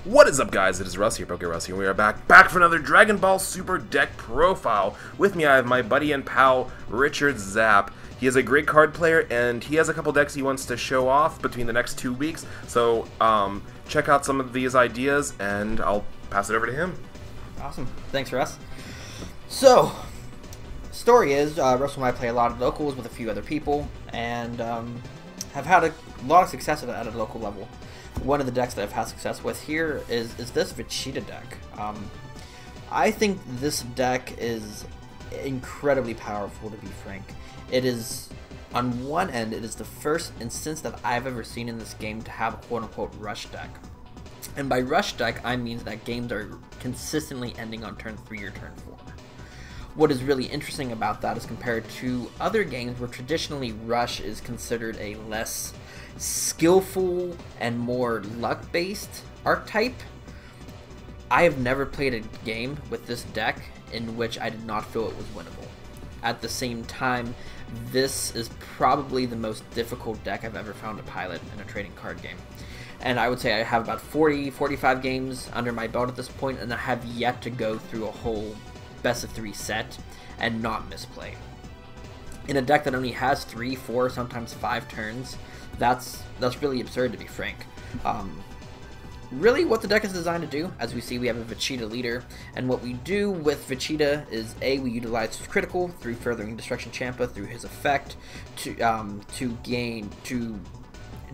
What is up, guys? It is Russ here, PokeRuss here, and we are back for another Dragon Ball Super deck profile. With me I have my buddy and pal, Richard Zapp. He is a great card player, and he has a couple decks he wants to show off between the next 2 weeks, so check out some of these ideas, and I'll pass it over to him. Awesome. Thanks, Russ. So, story is, Russ and I play a lot of locals with a few other people, and have had a lot of success at a local level. One of the decks that I've had success with here is this Vegeta deck. I think this deck is incredibly powerful, to be frank. It is, on one end, it is the first instance that I've ever seen in this game to have a quote-unquote rush deck. And by rush deck, I mean that games are consistently ending on turn 3 or turn 4. What is really interesting about that is compared to other games where traditionally rush is considered a less skillful and more luck-based archetype, I have never played a game with this deck in which I did not feel it was winnable. At the same time, this is probably the most difficult deck I've ever found to pilot in a trading card game. And I would say I have about 40-45 games under my belt at this point, and I have yet to go through a whole best of 3 set and not misplay. In a deck that only has 3, 4, sometimes 5 turns, that's really absurd, to be frank. Really what the deck is designed to do, as we see we have a Vegeta leader, and what we do with Vegeta is we utilize his critical through furthering Destruction Champa through his effect to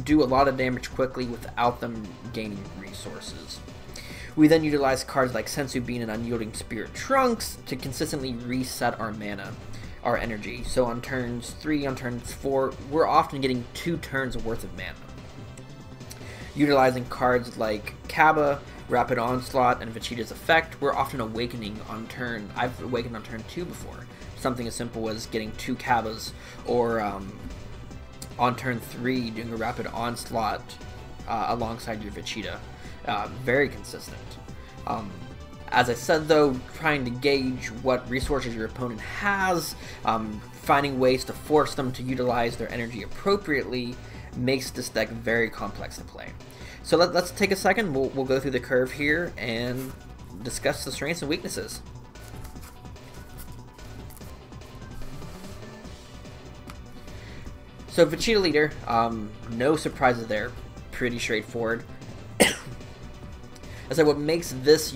do a lot of damage quickly without them gaining resources. We then utilize cards like Sensu Bean and Unyielding Spirit Trunks to consistently reset our mana, our energy. So on turns 3, on turns 4, we're often getting 2 turns worth of mana. Utilizing cards like Kaba, Rapid Onslaught, and Vegeta's effect, we're often awakening on turn. I've awakened on turn 2 before. Something as simple as getting 2 Kabas, or on turn 3 doing a Rapid Onslaught alongside your Vegeta. Very consistent. As I said though, trying to gauge what resources your opponent has, finding ways to force them to utilize their energy appropriately makes this deck very complex to play. So let's take a second, we'll go through the curve here and discuss the strengths and weaknesses. So Vegeta leader, no surprises there, pretty straightforward. I said what makes this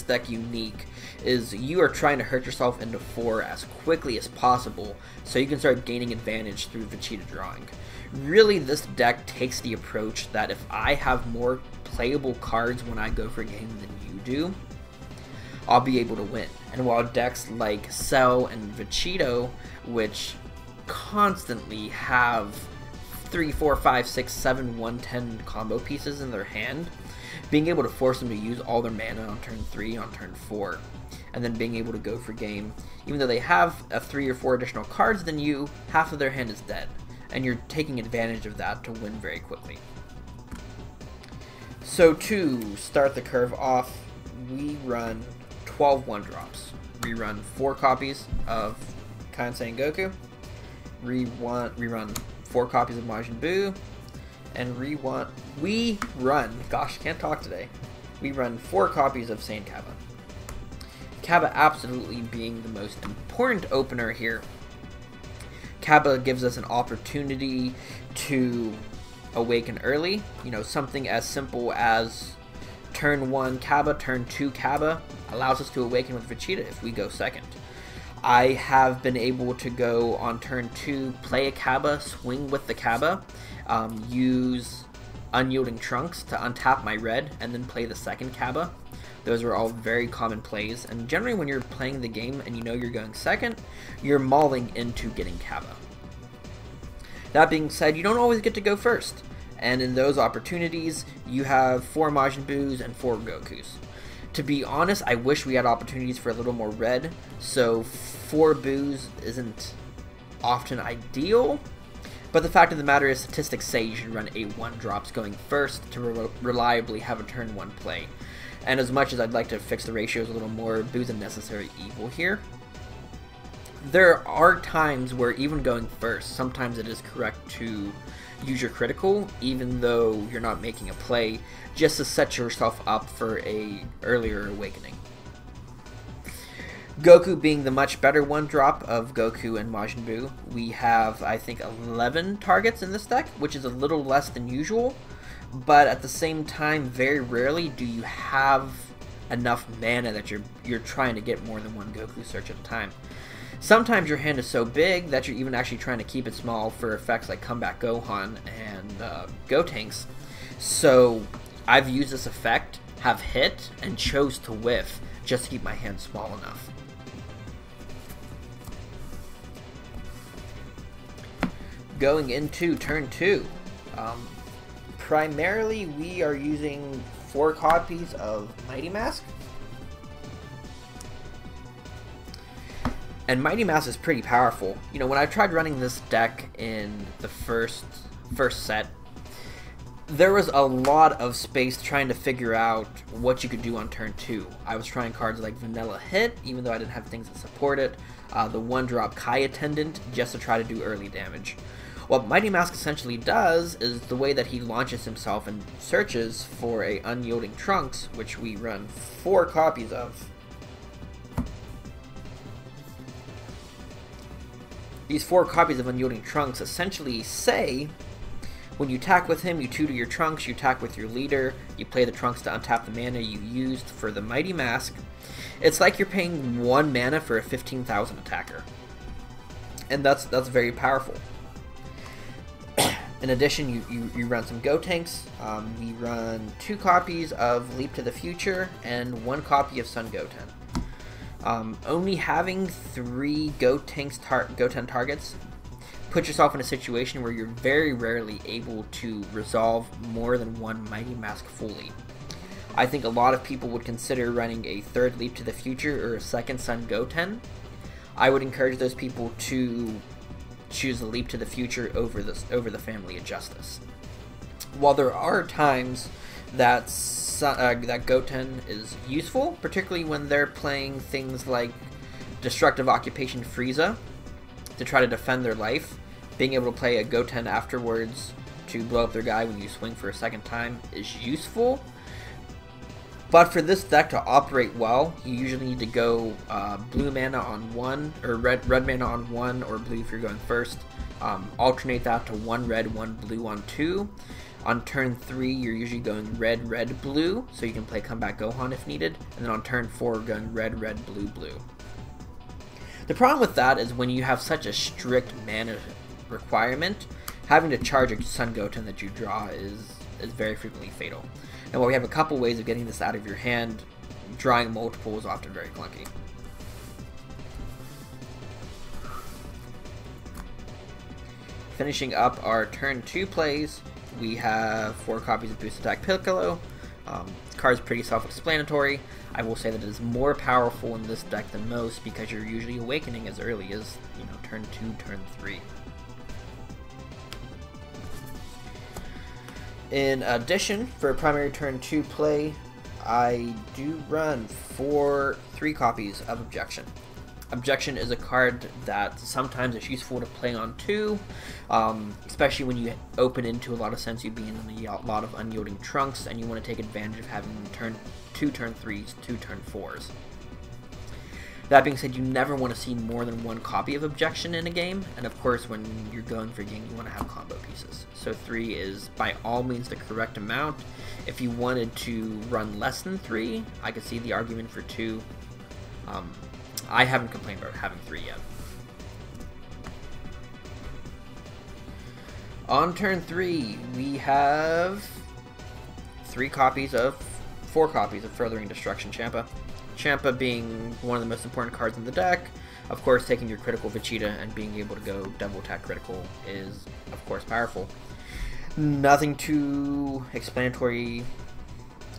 deck unique is you are trying to hurt yourself into 4 as quickly as possible so you can start gaining advantage through Vegeta drawing. Really, this deck takes the approach that if I have more playable cards when I go for a game than you do, I'll be able to win. And while decks like Cell and Vegito, which constantly have 3, 4, 5, 6, 7, 110 combo pieces in their hand, being able to force them to use all their mana on turn 3, on turn 4, and then being able to go for game, even though they have 3 or 4 additional cards than you, half of their hand is dead, and you're taking advantage of that to win very quickly. So to start the curve off, we run 12 1-drops. We run 4 copies of Kansei Goku, we run 4 copies of Majin Buu, and we run 4 copies of Saiyan Kaba. Kaba absolutely being the most important opener here. Kaba gives us an opportunity to awaken early, something as simple as turn 1 Kaba, turn 2 Kaba allows us to awaken with Vegeta if we go second. I have been able to go on turn 2, play a Kaba, swing with the Kaba, use Unyielding Trunks to untap my red, and then play the second Kaba. Those are all very common plays, and generally when you're playing the game and you know you're going second, you're mauling into getting Kaba. That being said, you don't always get to go first, and in those opportunities, you have 4 Majin Buus and 4 Gokus. To be honest, I wish we had opportunities for a little more red, so 4 Buus isn't often ideal, but the fact of the matter is statistics say you should run 8 1-drops going first to reliably have a turn 1 play. And as much as I'd like to fix the ratios a little more, Buu's a necessary evil here. There are times where even going first, sometimes it is correct to use your critical, even though you're not making a play, just to set yourself up for a earlier awakening. Goku being the much better one-drop of Goku and Majin Buu, we have, I think, 11 targets in this deck, which is a little less than usual, but at the same time, very rarely do you have enough mana that you're trying to get more than one Goku search at a time. Sometimes your hand is so big that you're even actually trying to keep it small for effects like Comeback Gohan and Gotenks. So I've used this effect, have hit, and chose to whiff just to keep my hand small enough. Going into turn 2, primarily we are using 4 copies of Mighty Mask. And Mighty Mask is pretty powerful. You know, when I tried running this deck in the first set, there was a lot of space trying to figure out what you could do on turn 2. I was trying cards like Vanilla Hit, even though I didn't have things that support it, the 1-drop Kai Attendant, just to try to do early damage. What Mighty Mask essentially does is the way that he launches himself and searches for a Unyielding Trunks, which we run 4 copies of. These 4 copies of Unyielding Trunks essentially say, when you attack with him, you tutor your Trunks, you attack with your leader, you play the Trunks to untap the mana you used for the Mighty Mask. It's like you're paying 1 mana for a 15,000 attacker. And that's very powerful. In addition, you run some Gotenks. We run 2 copies of Leap to the Future and 1 copy of Sun Goten. Only having 3 Goten targets puts yourself in a situation where you're very rarely able to resolve more than 1 Mighty Mask fully. I think a lot of people would consider running a 3rd Leap to the Future or a 2nd Sun Goten. I would encourage those people to choose the Leap to the Future over the Family of Justice. While there are times that that Goten is useful, particularly when they're playing things like Destructive Occupation Frieza to try to defend their life, being able to play a Goten afterwards to blow up their guy when you swing for a 2nd time is useful. But for this deck to operate well, you usually need to go blue mana on 1, or red mana on 1, or blue if you're going first. Alternate that to 1 red, 1 blue on 2. On turn 3, you're usually going red, red, blue, so you can play Comeback Gohan if needed. And then on turn 4, going red, red, blue, blue. The problem with that is when you have such a strict mana requirement, having to charge a Sun Goten that you draw is very frequently fatal. And while we have a couple ways of getting this out of your hand, drawing multiple is often very clunky. Finishing up our turn 2 plays, we have 4 copies of Boost Attack Piccolo. The card is pretty self-explanatory. I will say that it is more powerful in this deck than most because you're usually awakening as early as, you know, turn 2, turn 3. In addition, for a primary turn 2 play, I do run 3 copies of Objection. Objection is a card that sometimes it's useful to play on 2, especially when you open into a lot of Senzu Beans and a lot of Unyielding Trunks, and you want to take advantage of having turn 2 turn 3s, 2 turn 4s. That being said, you never want to see more than 1 copy of Objection in a game, and of course when you're going for a game you want to have combo pieces. So 3 is by all means the correct amount. If you wanted to run less than 3, I could see the argument for 2. I haven't complained about having 3 yet. On turn 3, we have 4 copies of Furthering Destruction Champa. Champa being one of the most important cards in the deck. Of course, taking your critical Vegeta and being able to go double attack critical is, of course, powerful. Nothing too explanatory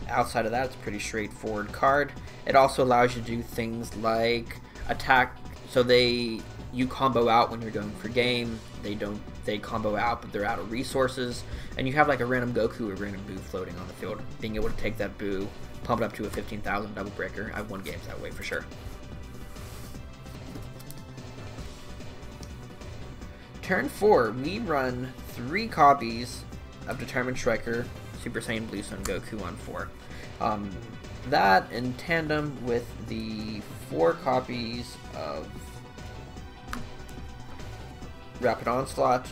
outside of that. It's a pretty straightforward card. It also allows you to do things like attack, so you combo out when you're going for game. They combo out, but they're out of resources, and you have like a random Goku or random Buu floating on the field. Being able to take that Buu, pump it up to a 15,000 double breaker. I've won games that way for sure. turn 4, we run 3 copies of Determined Striker, Super Saiyan Blue Sun Goku on 4. That in tandem with the 4 copies of Rapid Onslaught.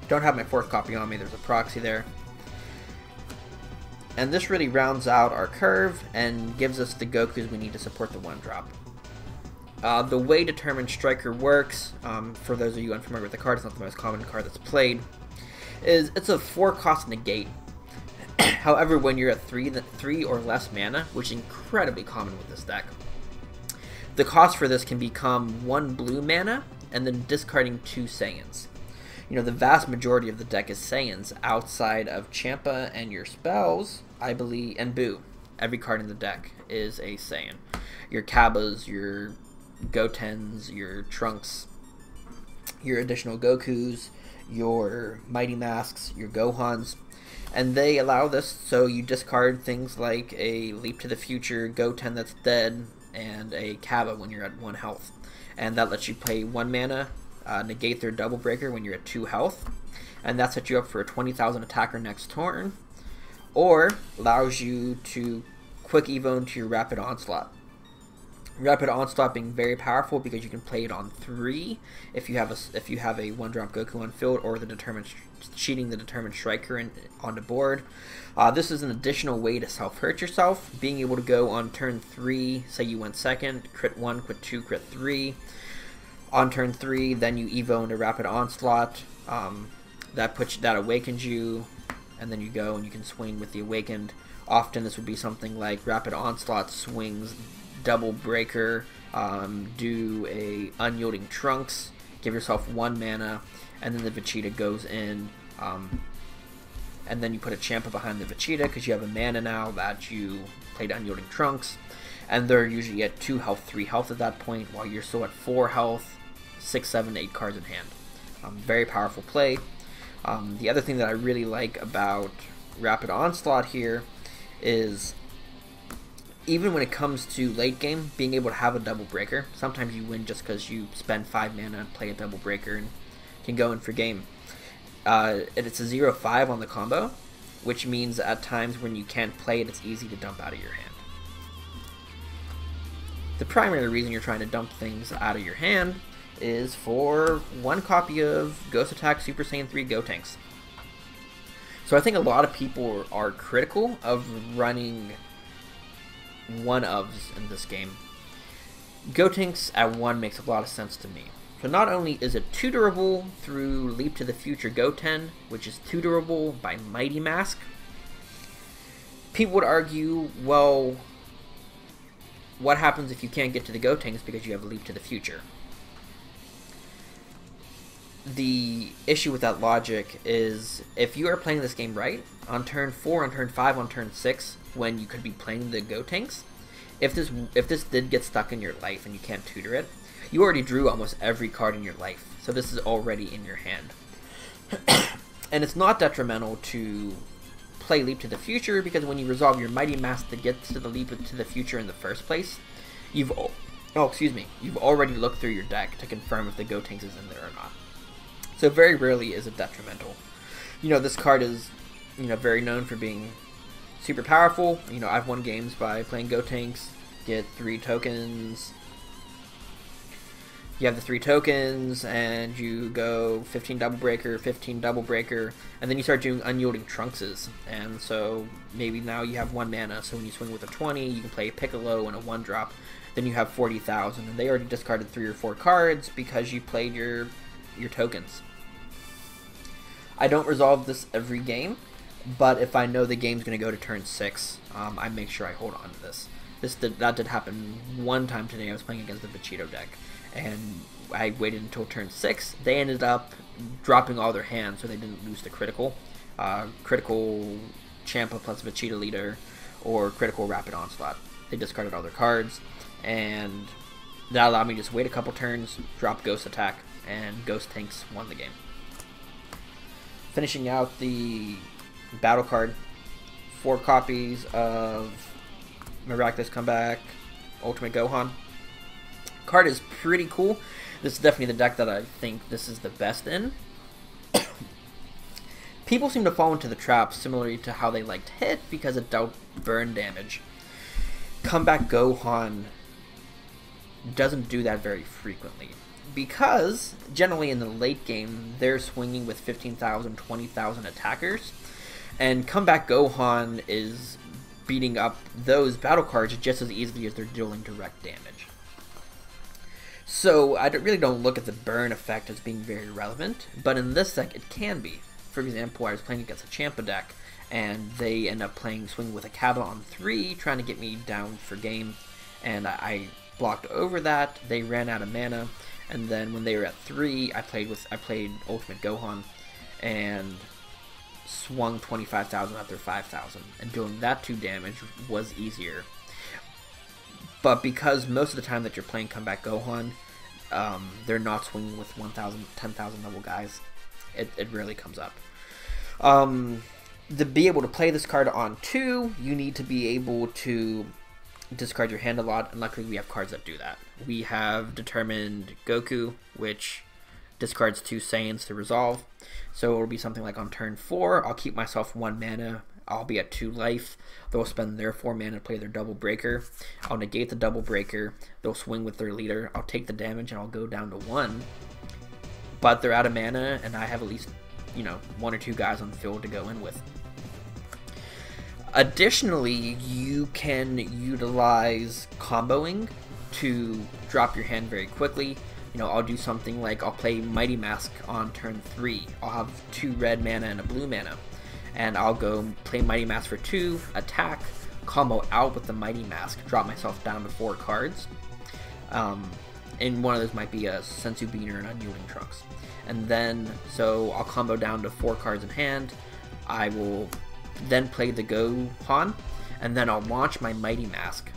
Don't have my 4th copy on me, there's a proxy there. And this really rounds out our curve and gives us the Gokus we need to support the 1-drop. The way Determined Striker works, for those of you unfamiliar with the card, it's not the most common card that's played, is it's a 4-cost negate. However, when you're at 3 or less mana, which is incredibly common with this deck, the cost for this can become 1 blue mana and then discarding 2 Saiyans. You know, the vast majority of the deck is Saiyans outside of Champa and your spells, I believe, and Boo. Every card in the deck is a Saiyan. Your Kabbas, your Gotens, your Trunks, your additional Gokus, your Mighty Masks, your Gohans, and they allow this so you discard things like a Leap to the Future Goten that's dead and a Kabba when you're at 1 health. And that lets you play 1 mana, negate their Double Breaker when you're at 2 health, and that sets you up for a 20,000 attacker next turn, or allows you to quick evo into your Rapid Onslaught. Rapid Onslaught being very powerful because you can play it on 3 if you have a 1-drop Goku on field, or cheating the Determined Striker on the board. This is an additional way to self-hurt yourself, being able to go on turn 3, say you went second, crit 1, crit 2, crit 3. On turn 3, then you evo into Rapid Onslaught. That awakens you, and then you go and you can swing with the Awakened. Often this would be something like Rapid Onslaught swings Double Breaker, do a Unyielding Trunks, give yourself 1 mana, and then the Vegeta goes in, and then you put a Champa behind the Vegeta because you have a mana now that you played Unyielding Trunks, and they're usually at 2 health, 3 health at that point, while you're still at 4 health, 6, 7, 8 cards in hand. Very powerful play. The other thing that I really like about Rapid Onslaught here is, even when it comes to late game, being able to have a Double Breaker. Sometimes you win just because you spend 5 mana and play a Double Breaker and can go in for game. It's a 0-5 on the combo, which means at times when you can't play it, it's easy to dump out of your hand. The primary reason you're trying to dump things out of your hand is for 1 copy of Ghost Attack Super Saiyan 3 Gotenks. So I think a lot of people are critical of running 1-ofs in this game. Gotenks at 1 makes a lot of sense to me. So not only is it tutorable through Leap to the Future Goten, which is tutorable by Mighty Mask, people would argue, well, what happens if you can't get to the Gotenks because you have a Leap to the Future? The issue with that logic is, if you are playing this game right, on turn 4, on turn 5, on turn 6, when you could be playing the Gotenks, if this did get stuck in your life and you can't tutor it, you already drew almost every card in your life, so this is already in your hand. And it's not detrimental to play Leap to the Future, because when you resolve your Mighty Mask to get to the Leap to the Future in the first place, you've already looked through your deck to confirm if the Gotenks is in there or not. So very rarely is it detrimental. You know, this card is, very known for being super powerful. I've won games by playing Gotenks, get 3 tokens. You have the 3 tokens, and you go 15 Double Breaker, 15 Double Breaker, and then you start doing Unyielding Trunkses. And so maybe now you have 1 mana, so when you swing with a 20, you can play a Piccolo and a 1-drop. Then you have 40,000, and they already discarded 3 or 4 cards because you played your tokens. I don't resolve this every game, but if I know the game's going to go to turn 6, I make sure I hold on to this. That did happen one time today. I was playing against the Vegeta deck, and I waited until turn 6. They ended up dropping all their hands, so they didn't lose the critical. Critical Champa plus Vegeta leader, or critical Rapid Onslaught. They discarded all their cards, and that allowed me to just wait a couple turns, drop Ghost Attack, and Ghost Tanks won the game. Finishing out the battle card, 4 copies of Miraculous Comeback Ultimate Gohan. Card is pretty cool. This is definitely the deck that I think this is the best in. People seem to fall into the trap similarly to how they liked Hit because it dealt burn damage. Comeback Gohan doesn't do that very frequently because generally in the late game they're swinging with 15,000, 20,000 attackers, and Comeback Gohan is beating up those battle cards just as easily as they're dealing direct damage. So I really don't look at the burn effect as being very relevant, but in this deck it can be. For example, I was playing against a Champa deck, and they end up playing swing with a Kaba on 3, trying to get me down for game, and I blocked over that. They ran out of mana, and then when they were at 3, I played Ultimate Gohan, and swung 25,000 at their 5,000, and doing that 2 damage was easier. But because most of the time that you're playing Comeback Gohan, they're not swinging with 1,000, 10,000 level guys. It rarely comes up. To be able to play this card on 2, you need to be able to discard your hand a lot, and luckily we have cards that do that. We have Determined Goku, which discards 2 Saiyans to resolve. So it'll be something like on turn 4, I'll keep myself 1 mana, I'll be at 2 life, they'll spend their 4 mana to play their double breaker, I'll negate the double breaker, they'll swing with their leader, I'll take the damage and I'll go down to 1. But they're out of mana, and I have at least, 1 or 2 guys on the field to go in with. Additionally, you can utilize comboing to drop your hand very quickly. I'll do something like I'll play Mighty Mask on turn 3. I'll have 2 red mana and a blue mana, and I'll go play Mighty Mask for 2, attack, combo out with the Mighty Mask, drop myself down to 4 cards. And one of those might be a Senzu Bean or an Unyielding Trunks. And then, so I'll combo down to 4 cards in hand. I will then play the Gohan, and then I'll launch my Mighty Mask,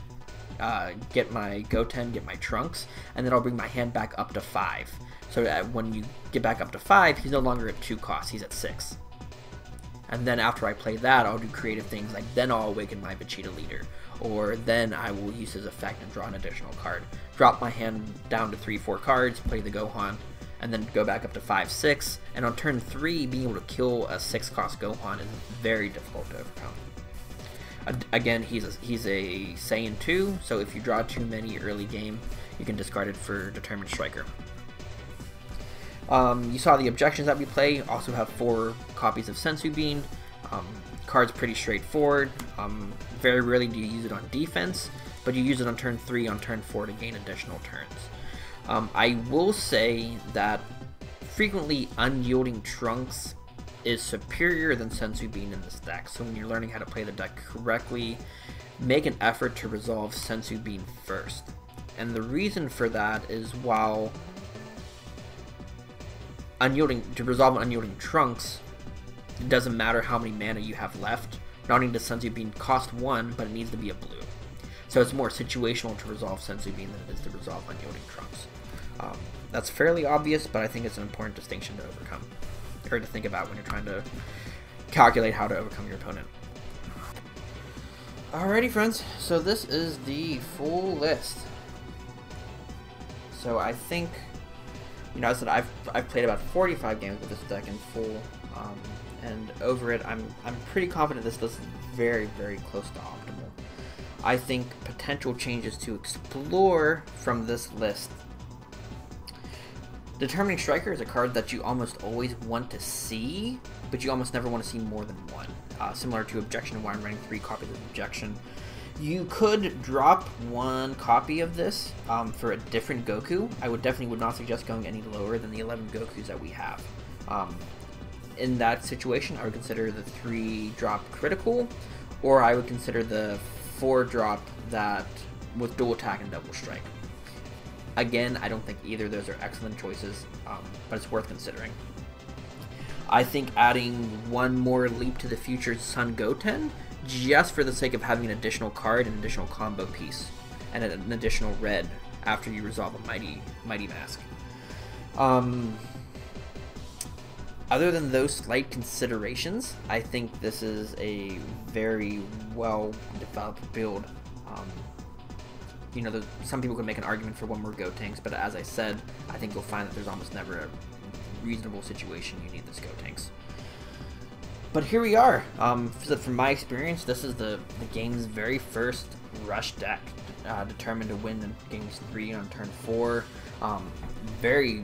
get my Goten, get my Trunks, and then I'll bring my hand back up to 5. So that when you get back up to 5, he's no longer at 2 costs, he's at 6. And then after I play that, I'll do creative things like then I'll awaken my Vegeta leader, or then I will use his effect and draw an additional card. Drop my hand down to 3-4 cards, play the Gohan, and then go back up to 5-6, and on turn 3, being able to kill a 6-cost Gohan is very difficult to overcome. Again, he's a Saiyan 2, so if you draw too many early game, you can discard it for Determined Striker. You saw the objections that we play, also have 4 copies of Senzu Bean. Card's pretty straightforward. Very rarely do you use it on defense, but you use it on turn 3, on turn 4 to gain additional turns. I will say that frequently Unyielding Trunks is superior than Senzu Bean in this deck, so when you're learning how to play the deck correctly, make an effort to resolve Senzu Bean first. And the reason for that is while to resolve Unyielding Trunks, it doesn't matter how many mana you have left. Not only does Senzu Bean cost 1, but it needs to be a blue. So it's more situational to resolve Senzu Bean than it is to resolve Unyielding Trunks. That's fairly obvious, but I think it's an important distinction to overcome, or to think about when you're trying to calculate how to overcome your opponent. Alrighty friends, so this is the full list. So I think, I said I've played about 45 games with this deck in full, and over it I'm pretty confident this list is very, very close to optimal. I think potential changes to explore from this list. Determining Striker is a card that you almost always want to see, but you almost never want to see more than 1. Similar to Objection, why I'm running 3 copies of Objection. You could drop 1 copy of this for a different Goku. I definitely would not suggest going any lower than the 11 Gokus that we have. In that situation, I would consider the 3-drop critical, or I would consider the 4-drop that with dual attack and double strike. Again, I don't think either of those are excellent choices, but it's worth considering. I think adding 1 more Leap to the Future Sun Goten, just for the sake of having an additional card, an additional combo piece, and an additional red after you resolve a Mighty Mask. Other than those slight considerations, I think this is a very well developed build. you know, some people could make an argument for one more Gotenks, but as I said, I think you'll find that there's almost never a reasonable situation you need this Gotenks. But here we are. From my experience, this is the game's very first rush deck, determined to win in games 3 on turn 4. Very,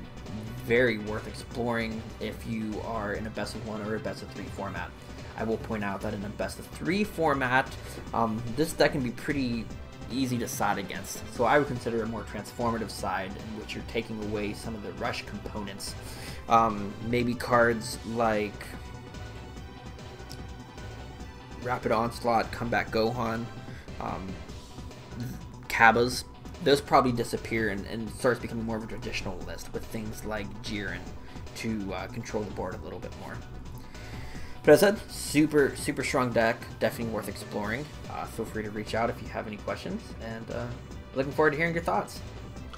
very worth exploring if you are in a best of 1 or a best of 3 format. I will point out that in a best of 3 format, this deck can be pretty easy to side against. So I would consider a more transformative side in which you're taking away some of the rush components. Maybe cards like Rapid Onslaught, Comeback Gohan, Cabas, those probably disappear and starts becoming more of a traditional list with things like Jiren to control the board a little bit more. But as I said, super strong deck, definitely worth exploring. Feel free to reach out if you have any questions, and looking forward to hearing your thoughts.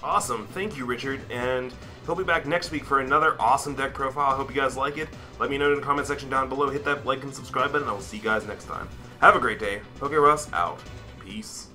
Awesome, thank you, Richard, and he'll be back next week for another awesome deck profile. I hope you guys like it. Let me know in the comment section down below. Hit that like and subscribe button, and I will see you guys next time. Have a great day. PokeRuss out. Peace.